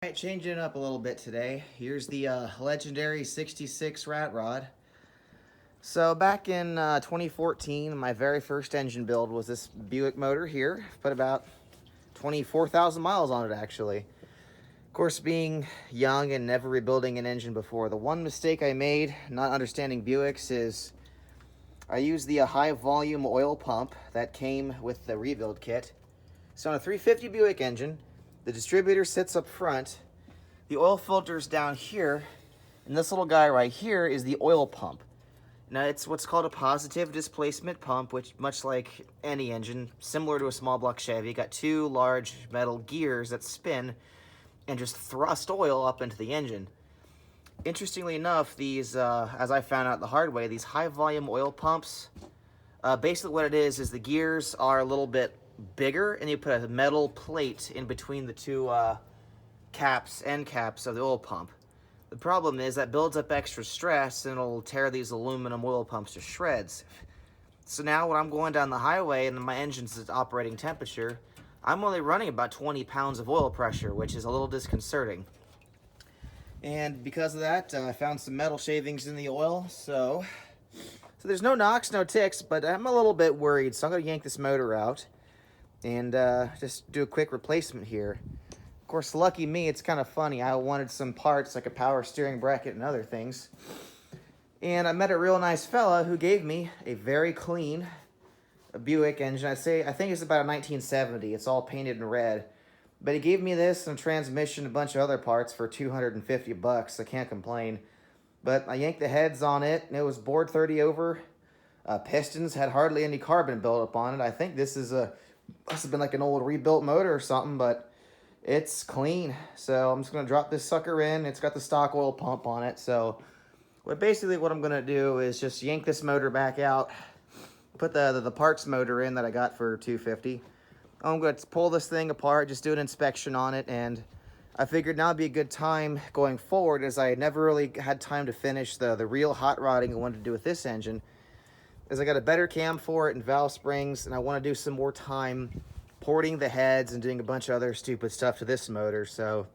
Alright, changing it up a little bit today. Here's the legendary 66 rat rod. So back in 2014, my very first engine build was this Buick motor here. Put about 24,000 miles on it actually. Of course, being young and never rebuilding an engine before, the one mistake I made not understanding Buicks is I used the high volume oil pump that came with the rebuild kit. So on a 350 Buick engine, the distributor sits up front, the oil filter's down here, and this little guy right here is the oil pump. Now it's what's called a positive displacement pump, which much like any engine, similar to a small block Chevy, got two large metal gears that spin and just thrust oil up into the engine. Interestingly enough, these, as I found out the hard way, these high volume oil pumps, basically what it is the gears are a little bit bigger, and you put a metal plate in between the two end caps of the oil pump. The problem is that builds up extra stress and it'll tear these aluminum oil pumps to shreds. So now when I'm going down the highway and my engine's at operating temperature, I'm only running about 20 pounds of oil pressure, which is a little disconcerting. And because of that, I found some metal shavings in the oil, so there's no knocks, no ticks, but I'm a little bit worried, so I'm going to yank this motor out and just do a quick replacement here. Of course, lucky me, it's kind of funny. I wanted some parts like a power steering bracket and other things. And I met a real nice fella who gave me a very clean Buick engine. I think it's about a 1970. It's all painted in red. But he gave me this and a transmission, a bunch of other parts for 250 bucks. I can't complain. But I yanked the heads on it, and it was bored 30 over. Pistons had hardly any carbon buildup on it. I think this is must have been like an old rebuilt motor or something, but it's clean. So I'm just going to drop this sucker in. It's got the stock oil pump on it. So basically what I'm going to do is just yank this motor back out, put the parts motor in that I got for $250. I'm going to pull this thing apart, just do an inspection on it, and I figured now would be a good time going forward, as I never really had time to finish the real hot rodding I wanted to do with this engine, as I got a better cam for it and valve springs, and I want to do some more time porting the heads and doing a bunch of other stupid stuff to this motor. So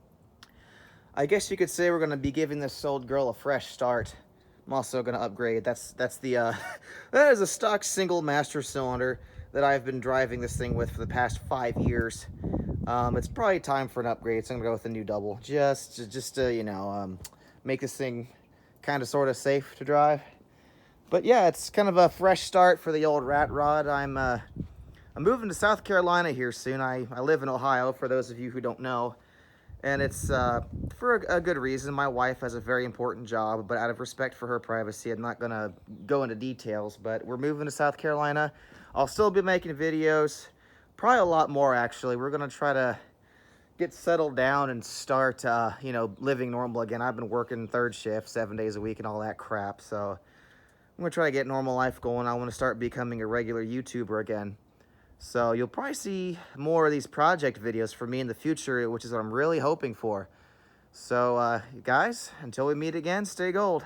I guess you could say we're going to be giving this old girl a fresh start. I'm also going to upgrade. That's the that is a stock single master cylinder that I've been driving this thing with for the past 5 years. It's probably time for an upgrade, so I'm gonna go with a new double, just to you know, make this thing kind of sort of safe to drive. But yeah, it's kind of a fresh start for the old rat rod. I'm moving to South Carolina here soon. I live in Ohio, for those of you who don't know, and it's for a good reason. My wife has a very important job, but out of respect for her privacy, I'm not gonna go into details. But we're moving to South Carolina. I'll still be making videos, probably a lot more actually. We're gonna try to get settled down and start, you know, living normal again. I've been working third shift 7 days a week and all that crap, so I'm gonna try to get normal life going. I want to start becoming a regular YouTuber again. So you'll probably see more of these project videos from me in the future, which is what I'm really hoping for. So guys, until we meet again, stay gold.